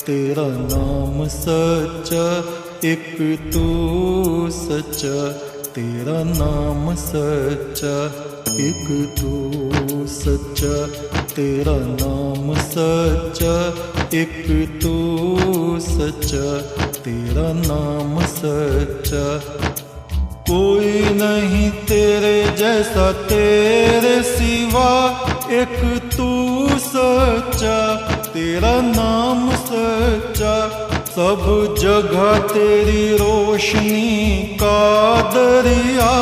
तेरा नाम सच्चा, एक तू सच्चा। तेरा नाम सच्चा, एक तू सच्चा। तेरा नाम सच्चा, एक तू सच्चा। तेरा नाम सच्चा, कोई नहीं तेरे जैसा तेरे सिवा, एक तू सच्चा। तेरा नाम सच्चा, सब जगह तेरी रोशनी का दरिया,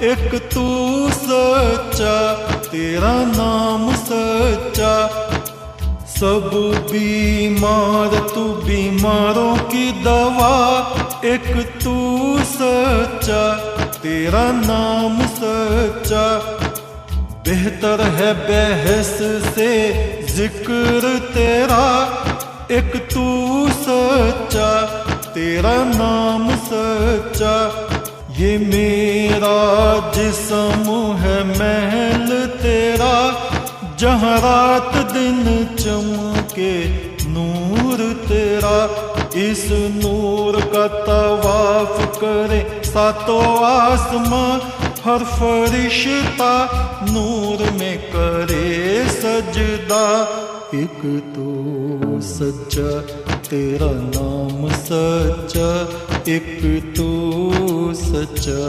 एक तू सच्चा। तेरा नाम सच्चा, सब बीमार तू बीमारों की दवा, एक तू सच्चा। तेरा नाम सच्चा, बेहतर है बहस से जिक्र तेरा, एक तू सच्चा। तेरा नाम सच्चा, ये मेरा जिस्म है महल तेरा, जहाँ रात दिन चमके नूर तेरा। इस नूर का तवाफ करे सातों आसमां, हर फरिश्ता नूर में करे सजदा, एक तू सच्चा। तेरा नाम सच्चा, एक तू सच्चा।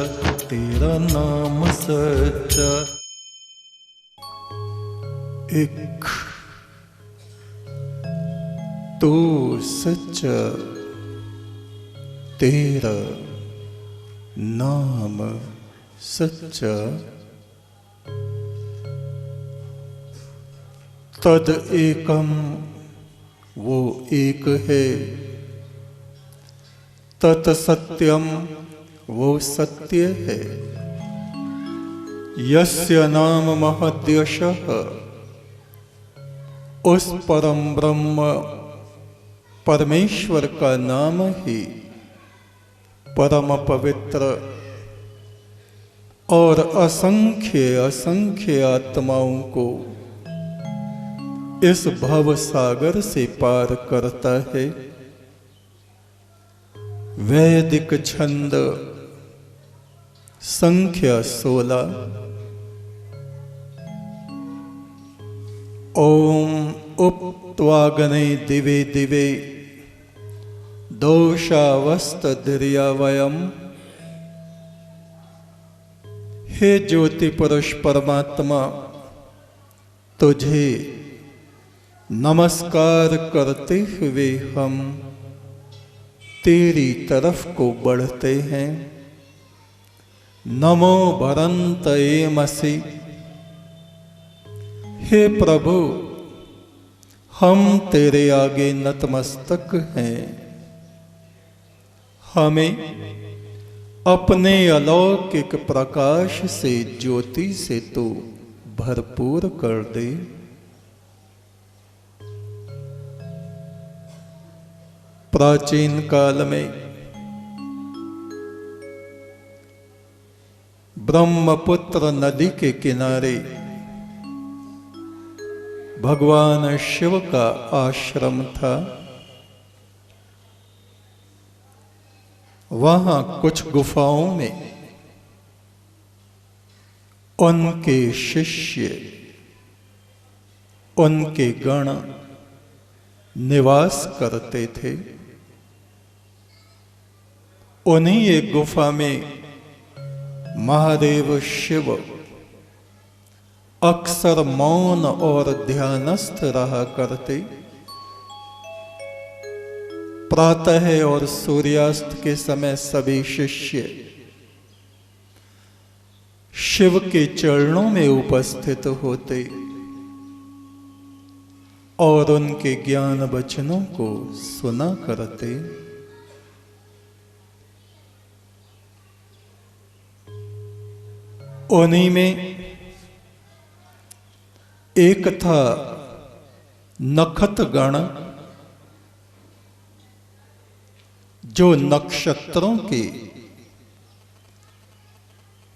तेरा नाम सच्चा, एक तू सच्चा। तेरा नाम सच्चा, तद एकम वो एक है, तत् सत्यम वो सत्य है। यस्य नाम महद्यशः, उस परम ब्रह्म परमेश्वर का नाम ही परम पवित्र और असंख्य असंख्य आत्माओं को इस भव सागर से पार करता है। वैदिक छंद संख्या 16। ओम उप्त्वाग्ने दिवे दिवे दोषावस्तधिर्यावयम्। हे ज्योति पुरुष परमात्मा, तुझे नमस्कार करते हुए हम तेरी तरफ को बढ़ते हैं। नमो भरन्तयेमसि। हे प्रभु, हम तेरे आगे नतमस्तक हैं। हमें अपने अलौकिक प्रकाश से ज्योति से तू भरपूर कर दे। प्राचीन काल में ब्रह्मपुत्र नदी के किनारे भगवान शिव का आश्रम था। वहां कुछ गुफाओं में उनके शिष्य, उनके गण निवास करते थे। उन्हीं एक गुफा में महादेव शिव अक्सर मौन और ध्यानस्थ रहा करते। प्रातः और सूर्यास्त के समय सभी शिष्य शिव के चरणों में उपस्थित होते और उनके ज्ञान वचनों को सुना करते। उन्हीं में एक था नखत गण, जो नक्षत्रों की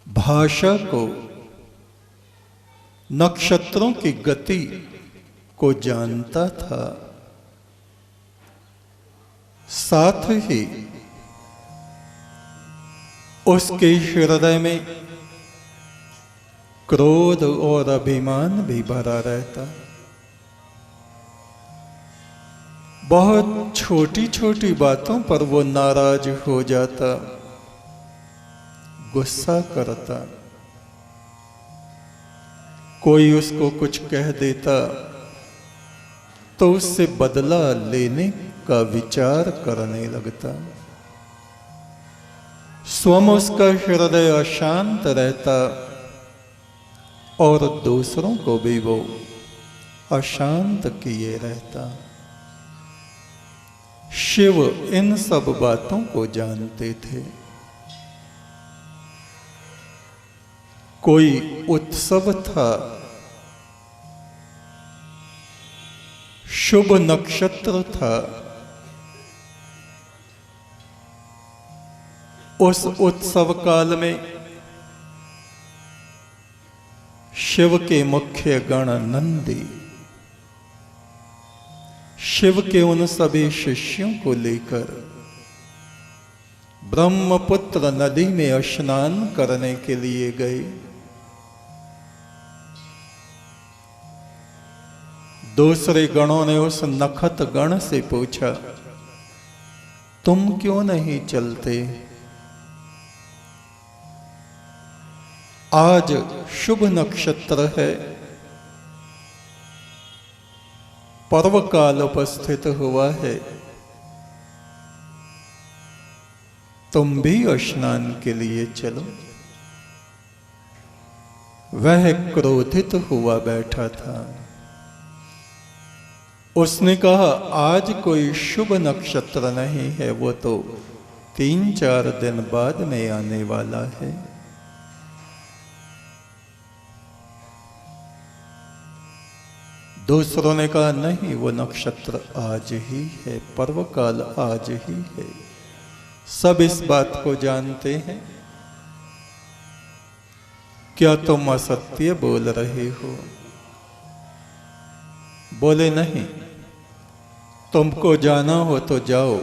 भाषा को, नक्षत्रों की गति को जानता था। साथ ही उसके हृदय में क्रोध और अभिमान भी भरा रहता। बहुत छोटी छोटी बातों पर वो नाराज हो जाता, गुस्सा करता। कोई उसको कुछ कह देता तो उससे बदला लेने का विचार करने लगता। स्वयं उसका हृदय अशांत रहता और दूसरों को भी वो अशांत किए रहता। शिव इन सब बातों को जानते थे। कोई उत्सव था, शुभ नक्षत्र था। उस उत्सव काल में शिव के मुख्य गण नंदी शिव के उन सभी शिष्यों को लेकर ब्रह्मपुत्र नदी में स्नान करने के लिए गए। दूसरे गणों ने उस नखत गण से पूछा, तुम क्यों नहीं चलते? आज शुभ नक्षत्र है, पर्व काल उपस्थित हुआ है, तुम भी स्नान के लिए चलो। वह क्रोधित हुआ बैठा था। उसने कहा, आज कोई शुभ नक्षत्र नहीं है, वो तो 3-4 दिन बाद में आने वाला है। दूसरों ने कहा, नहीं, वो नक्षत्र आज ही है, पर्व काल आज ही है। सब इस बात को जानते हैं। क्या तुम असत्य बोल रहे हो? बोले, नहीं, तुमको जाना हो तो जाओ,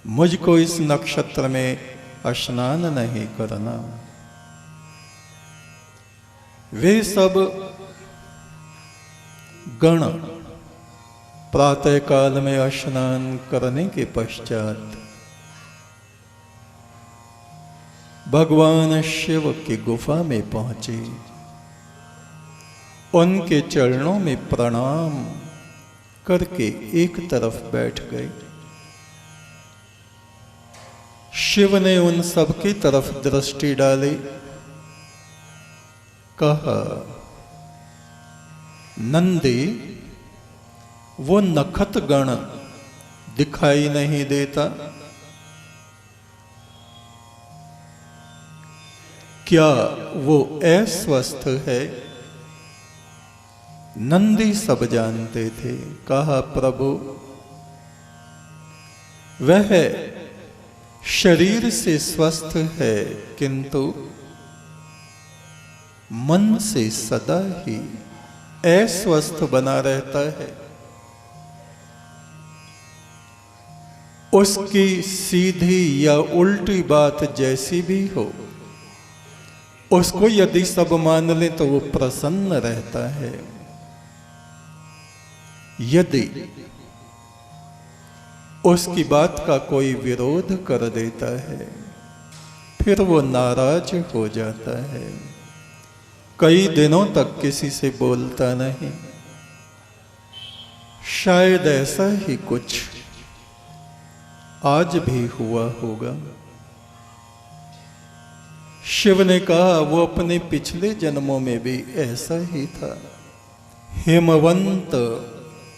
मुझको इस नक्षत्र में स्नान नहीं करना। वे सब गण प्रातः काल में स्नान करने के पश्चात भगवान शिव की गुफा में पहुंचे। उनके चरणों में प्रणाम करके एक तरफ बैठ गए। शिव ने उन सब की तरफ दृष्टि डाली, कहा, नंदी, वो नखत गण दिखाई नहीं देता? क्या वो अस्वस्थ है? नंदी सब जानते थे। कहा, प्रभु, वह शरीर से स्वस्थ है, किंतु मन से सदा ही अस्वस्थ बना रहता है। उसकी सीधी या उल्टी बात जैसी भी हो, उसको यदि सब मान ले तो वो प्रसन्न रहता है। यदि उसकी बात का कोई विरोध कर देता है, फिर वो नाराज हो जाता है। कई दिनों तक किसी से बोलता नहीं। शायद ऐसा ही कुछ आज भी हुआ होगा। शिव ने कहा, वो अपने पिछले जन्मों में भी ऐसा ही था। हिमवंत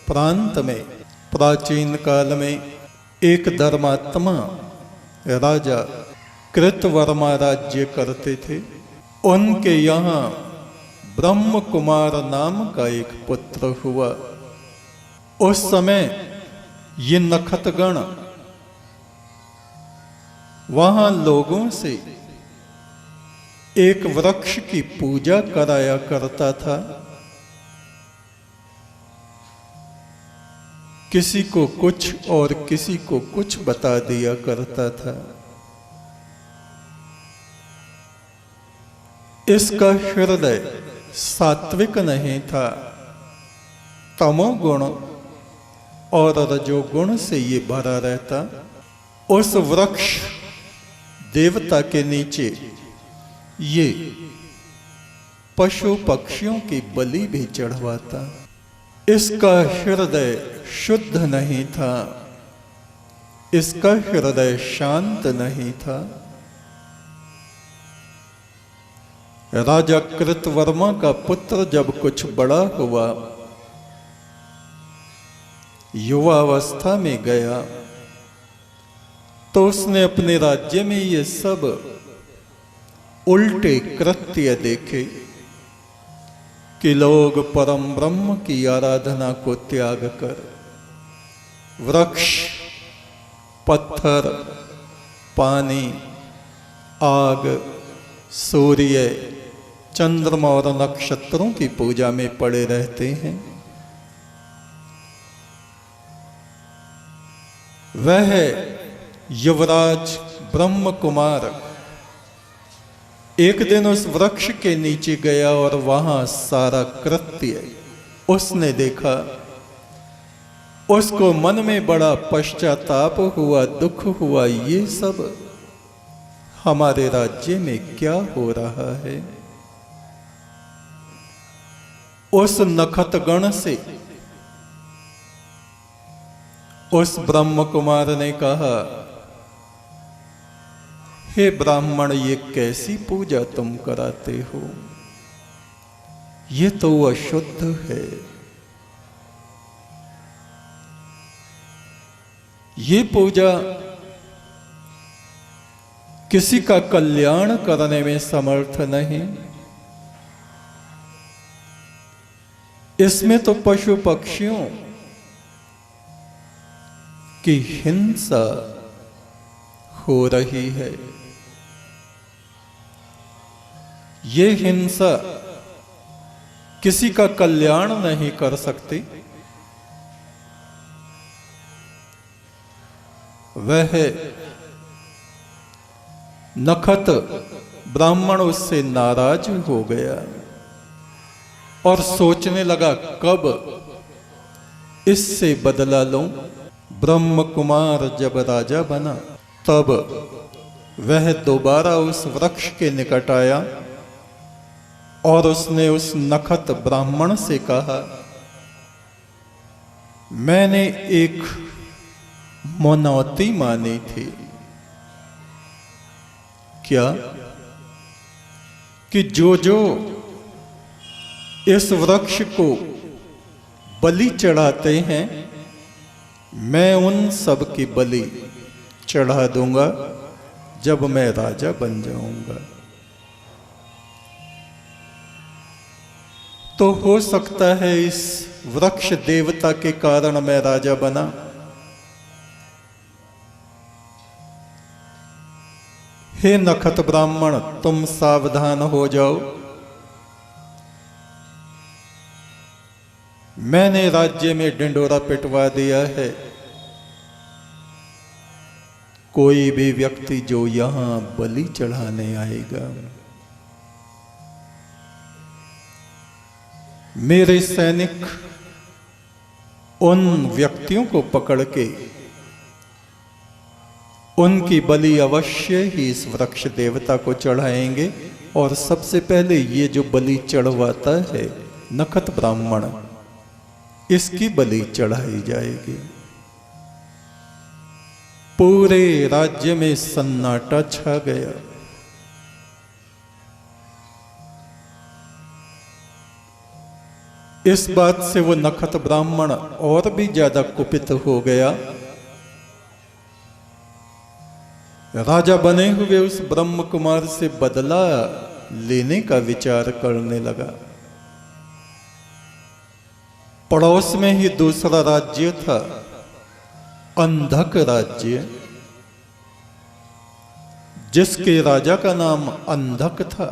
प्रांत में प्राचीन काल में एक धर्मात्मा राजा कृतवर्मा राज्य करते थे। उनके यहाँ ब्रह्म कुमार नाम का एक पुत्र हुआ। उस समय ये नखतगण वहां लोगों से एक वृक्ष की पूजा कराया करता था किसी को कुछ और किसी को कुछ बता दिया करता था। इसका हृदय सात्विक नहीं था, तमोगुण और रजोगुण से ये भरा रहता। उस वृक्ष देवता के नीचे ये पशु पक्षियों की बलि भी चढ़वाता। इसका हृदय शुद्ध नहीं था, इसका हृदय शांत नहीं था। राजा कृतवर्मा का पुत्र जब कुछ बड़ा हुआ, युवावस्था में गया, तो उसने अपने राज्य में ये सब उल्टे कृत्य देखे कि लोग परम ब्रह्म की आराधना को त्याग कर वृक्ष, पत्थर, पानी, आग, सूर्य, चंद्रमा और नक्षत्रों की पूजा में पड़े रहते हैं। वह युवराज ब्रह्म कुमार एक दिन उस वृक्ष के नीचे गया और वहां सारा कृत्य उसने देखा। उसको मन में बड़ा पश्चाताप हुआ, दुख हुआ, ये सब हमारे राज्य में क्या हो रहा है। उस नखतगण से उस ब्रह्म कुमार ने कहा, हे ब्राह्मण, ये कैसी पूजा तुम कराते हो? ये तो अशुद्ध है। ये पूजा किसी का कल्याण करने में समर्थ नहीं। इसमें तो पशु पक्षियों की हिंसा हो रही है। ये हिंसा किसी का कल्याण नहीं कर सकती। वह नखत ब्राह्मण उससे नाराज हो गया और सोचने लगा, कब इससे बदला लूं। ब्रह्म कुमार जब राजा बना तब वह दोबारा उस वृक्ष के निकट आया और उसने उस नखत ब्राह्मण से कहा, मैंने एक मनौती मानी थी। क्या? कि जो जो इस वृक्ष को बलि चढ़ाते हैं, मैं उन सब की बलि चढ़ा दूंगा जब मैं राजा बन जाऊंगा। तो हो सकता है इस वृक्ष देवता के कारण मैं राजा बना। हे नखत ब्राह्मण, तुम सावधान हो जाओ। मैंने राज्य में डिंडोरा पिटवा दिया है। कोई भी व्यक्ति जो यहां बलि चढ़ाने आएगा, मेरे सैनिक उन व्यक्तियों को पकड़ के उनकी बलि अवश्य ही इस वृक्ष देवता को चढ़ाएंगे। और सबसे पहले ये जो बलि चढ़वाता है नखत ब्राह्मण, इसकी बलि चढ़ाई जाएगी। पूरे राज्य में सन्नाटा छा गया। इस बात से वो नखत ब्राह्मण और भी ज्यादा कुपित हो गया। राजा बने हुए उस ब्रह्म कुमार से बदला लेने का विचार करने लगा। पड़ोस में ही दूसरा राज्य था, अंधक राज्य, जिसके राजा का नाम अंधक था।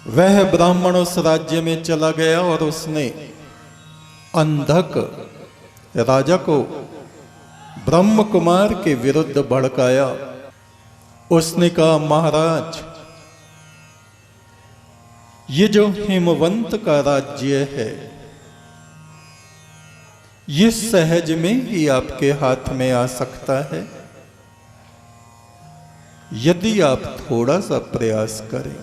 वह ब्राह्मण उस राज्य में चला गया और उसने अंधक राजा को ब्रह्म कुमार के विरुद्ध भड़काया। उसने कहा, महाराज, ये जो हिमवंत का राज्य है, ये सहज में ही आपके हाथ में आ सकता है यदि आप थोड़ा सा प्रयास करें।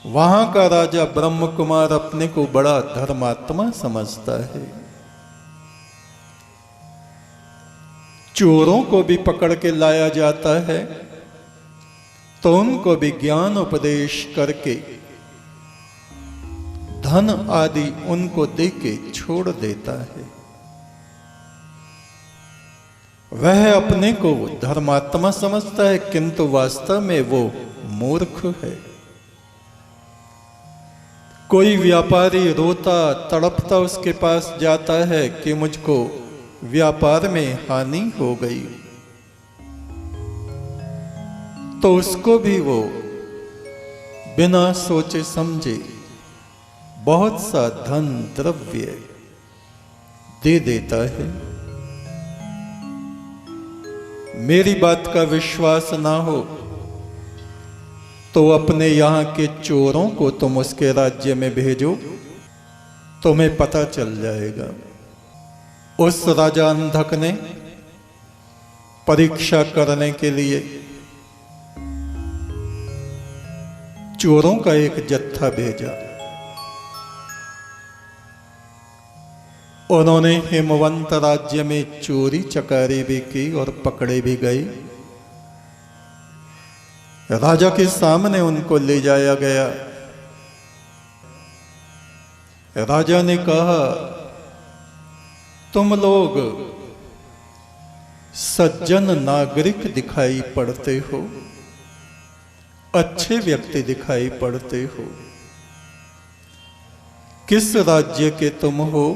वहां का राजा ब्रह्म कुमार अपने को बड़ा धर्मात्मा समझता है। चोरों को भी पकड़ के लाया जाता है तो उनको भी ज्ञान उपदेश करके धन आदि उनको देके छोड़ देता है। वह अपने को धर्मात्मा समझता है, किंतु वास्तव में वो मूर्ख है। कोई व्यापारी रोता तड़पता उसके पास जाता है कि मुझको व्यापार में हानि हो गई, तो उसको भी वो बिना सोचे समझे बहुत सा धन द्रव्य दे देता है। मेरी बात का विश्वास ना हो तो अपने यहां के चोरों को तुम उसके राज्य में भेजो, तुम्हें पता चल जाएगा। उस राजा अंधक ने परीक्षा करने के लिए चोरों का एक जत्था भेजा। उन्होंने हिमवंत राज्य में चोरी चकारी भी की और पकड़े भी गए। राजा के सामने उनको ले जाया गया। राजा ने कहा, तुम लोग सज्जन नागरिक दिखाई पड़ते हो, अच्छे व्यक्ति दिखाई पड़ते हो। किस राज्य के तुम हो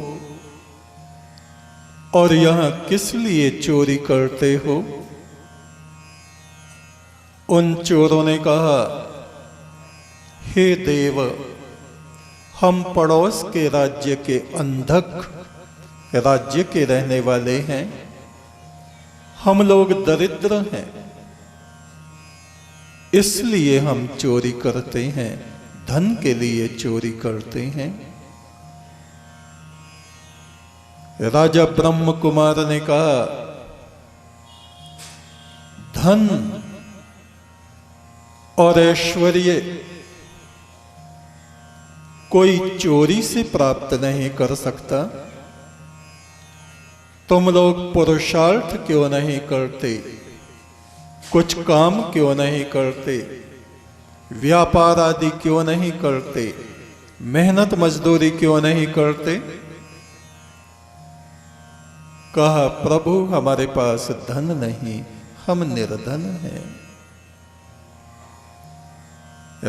और यहां किस लिए चोरी करते हो? उन चोरों ने कहा, हे देव, हम पड़ोस के राज्य के अंधक राज्य के रहने वाले हैं। हम लोग दरिद्र हैं, इसलिए हम चोरी करते हैं, धन के लिए चोरी करते हैं। राजा ब्रह्म कुमार ने कहा, धन और ऐश्वर्य कोई चोरी से प्राप्त नहीं कर सकता। तुम लोग पुरुषार्थ क्यों नहीं करते? कुछ काम क्यों नहीं करते? व्यापार आदि क्यों नहीं करते? मेहनत मजदूरी क्यों नहीं करते? कहा, प्रभु, हमारे पास धन नहीं, हम निर्धन हैं।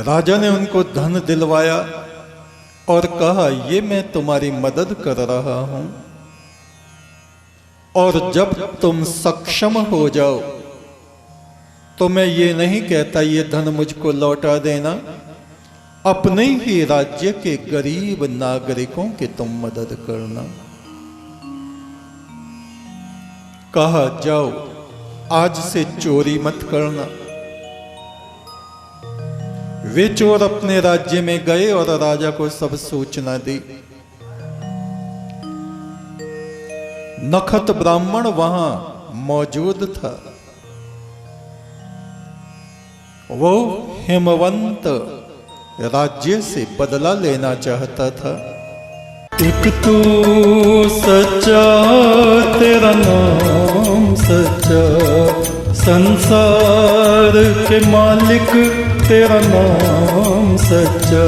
राजा ने उनको धन दिलवाया और कहा, ये मैं तुम्हारी मदद कर रहा हूं, और जब तुम सक्षम हो जाओ तो मैं ये नहीं कहता ये धन मुझको लौटा देना, अपने ही राज्य के गरीब नागरिकों की तुम मदद करना। कहा, जाओ, आज से चोरी मत करना। वे चोर अपने राज्य में गए और राजा को सब सूचना दी। नखत ब्राह्मण वहां मौजूद था। वो हिमवंत राज्य से बदला लेना चाहता था। एक तू सच्चा, तेरा नाम सच्चा, संसार के मालिक तेरा नाम सच्चा।